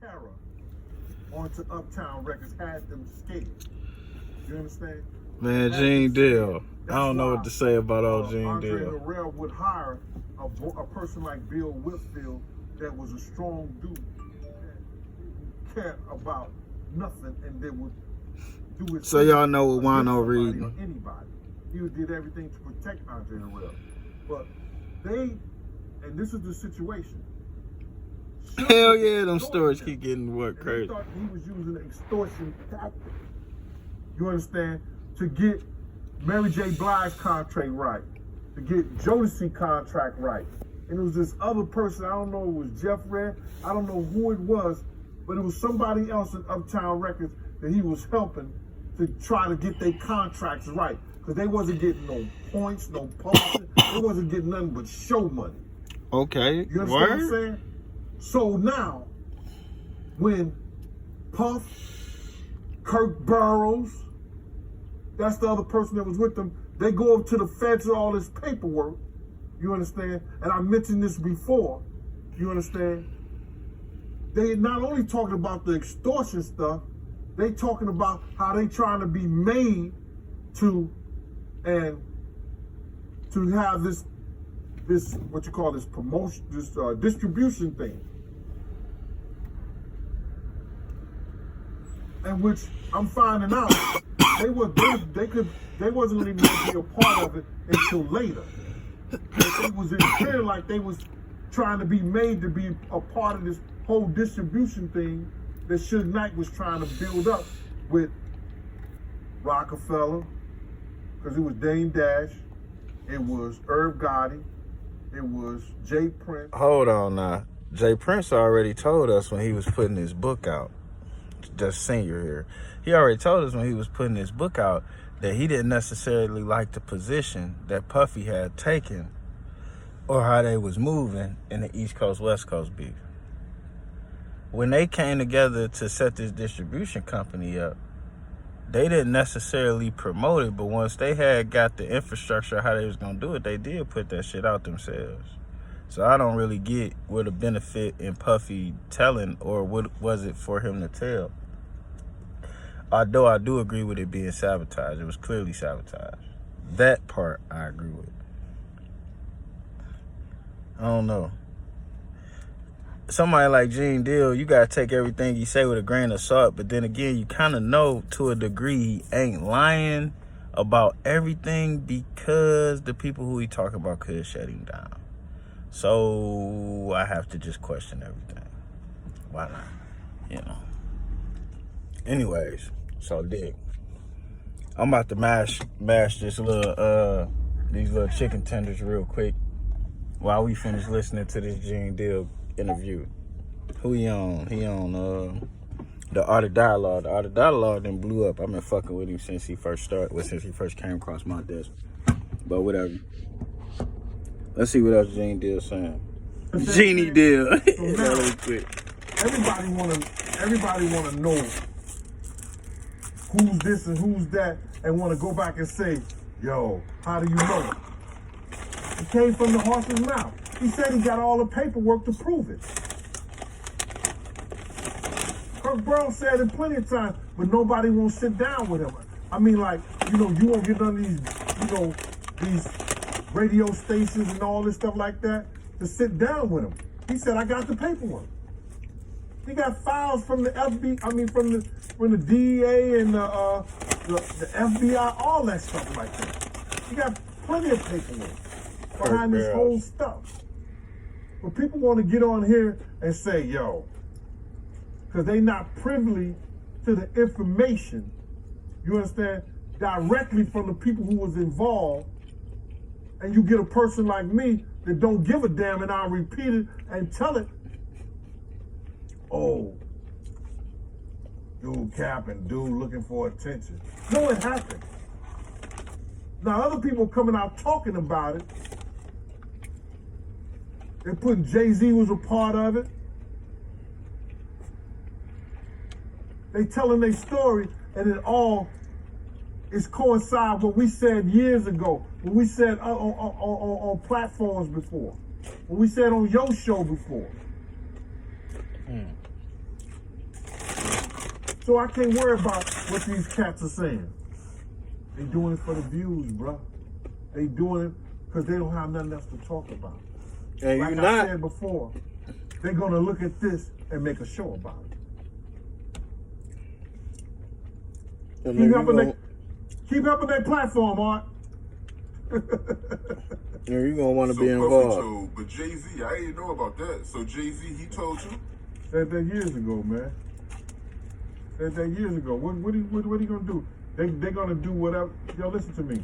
terror onto Uptown Records, had them scared. You understand? Man, Gene Deal. I don't know what to say about old Gene Andre Deal. Harrell would hire a person like Bill Whitfield that was a strong dude that cared about nothing and that would do it. So y'all know what Juan-O read. Anybody. He did everything to protect Andre Harrell. But and this is the situation. Hell yeah, them stories keep getting what crazy. They thought he was using an extortion tactic. You understand? To get Mary J. Blige's contract right, to get Jodeci contract right. And it was this other person, I don't know, it was Jeff Red, I don't know who it was, but it was somebody else at Uptown Records that he was helping to try to get their contracts right. Because they wasn't getting no points, no publishing, they wasn't getting nothing but show money. Okay, you understand what I'm saying? So now, when Puff, Kirk Burroughs, that's the other person that was with them, they go up to the feds with all this paperwork, you understand? And I mentioned this before, you understand? They not only talking about the extortion stuff, they talking about how they trying to be made to have this what you call this promotion, this distribution thing. And which I'm finding out they wasn't even gonna be a part of it until later. It was clear like they was trying to be made to be a part of this whole distribution thing that Suge Knight was trying to build up with Rockefeller, because it was Dame Dash, it was Irv Gotti, it was Jay Prince. Hold on now. Jay Prince already told us when he was putting his book out, just senior here, he already told us when he was putting his book out that he didn't necessarily like the position that Puffy had taken or how they was moving in the East Coast, West Coast beef. When they came together to set this distribution company up, they didn't necessarily promote it, but once they had got the infrastructure how they was gonna do it, they did put that shit out themselves. So I don't really get what the benefit in Puffy telling, or what was it for him to tell. Although I do agree with it being sabotage. It was clearly sabotage. That part I agree with. I don't know. Somebody like Gene Deal, you gotta take everything he say with a grain of salt, but then again, you kind of know to a degree he ain't lying about everything because the people who he talking about could shut him down. So I have to just question everything. Why not? You know. Anyways, so dig. I'm about to mash this little these little chicken tenders real quick while we finish listening to this Gene Deal interview. Who he on? He on the Art of Dialogue. The Art of Dialogue then blew up. I've been fucking with him since he first came across my desk. But whatever. Let's see what else Gene Deal saying. Genie Deal. Really quick. Everybody wanna know who's this and who's that, and wanna go back and say, yo, how do you know? It came from the horse's mouth. He said he got all the paperwork to prove it. Kirk Burroughs said it plenty of times, but nobody won't sit down with him. I mean, like, you won't get none of these, these radio stations and all this stuff like that to sit down with him. He said, I got the paperwork. He got files from the from the DEA and the FBI, all that stuff like that. He got plenty of paperwork behind this whole stuff. But people want to get on here and say, yo, because they not privy to the information, you understand, directly from the people who was involved, and you get a person like me that don't give a damn, and I'll repeat it and tell it, oh, dude capping, dude looking for attention. No, it happened. Now other people coming out talking about it, they're putting Jay-Z was a part of it. They telling their story, and it all is coincide what we said years ago, what we said on platforms before, what we said on your show before. So I can't worry about what these cats are saying. They doing it for the views, bro. They doing it because they don't have nothing else to talk about. And like I said before, they're gonna look at this and make a show about it. Keep helping their platform, Art. You're gonna want to be involved. But Jay-Z, I didn't know about that. So Jay-Z, he told you? Said that years ago, man. Said that years ago. What are you gonna do? They're gonna do whatever. Yo, listen to me.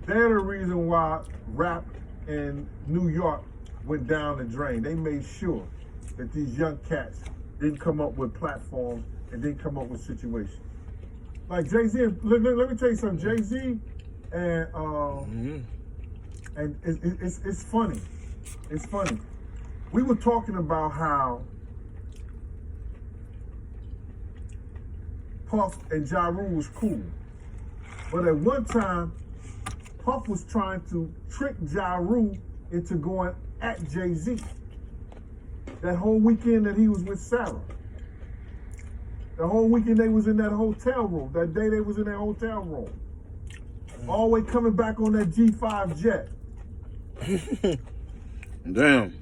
They're the reason why rap in New York went down the drain. They made sure that these young cats didn't come up with platforms and didn't come up with situations. Like Jay-Z, let me tell you something. Jay-Z and it's funny. It's funny. We were talking about how Puff and Ja Rule was cool. But at one time, Puff was trying to trick Ja Rule into going at Jay-Z. That whole weekend that he was with Sarah. The whole weekend they was in that hotel room. That day they was in that hotel room. Always coming back on that G5 jet. Damn.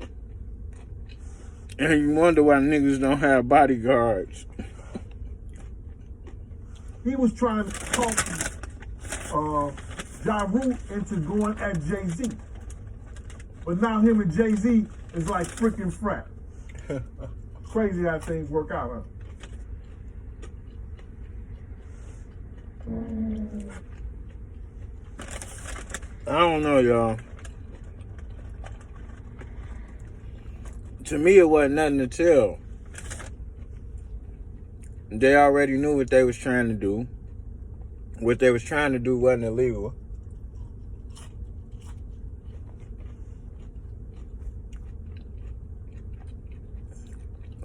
And you wonder why niggas don't have bodyguards. He was trying to talk Ja Rule into going at Jay-Z. But now him and Jay-Z is like freaking frat. Crazy how things work out, huh? I don't know, y'all. To me, it wasn't nothing to tell. They already knew what they was trying to do. What they was trying to do wasn't illegal.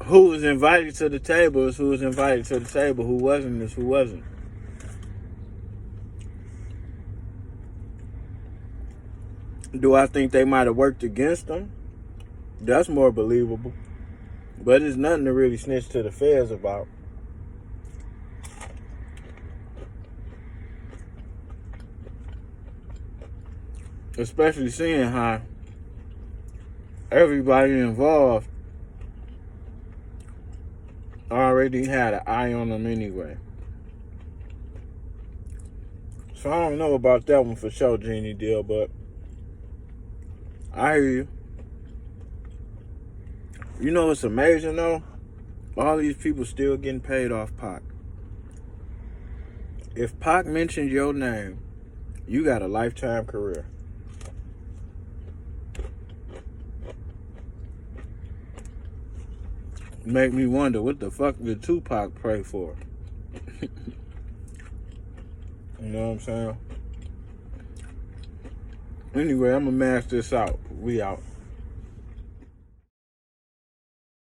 Who was invited to the table is who was invited to the table. Who wasn't is who wasn't. Do I think they might have worked against them? That's more believable. But it's nothing to really snitch to the feds about. Especially seeing how everybody involved already had an eye on them anyway. So I don't know about that one for sure, Genie Deal, but I hear you. You know what's amazing though? All these people still getting paid off Pac. If Pac mentions your name, you got a lifetime career. Make me wonder, what the fuck did Tupac pray for? You know what I'm saying? Anyway, I'm gonna mash this out. We out.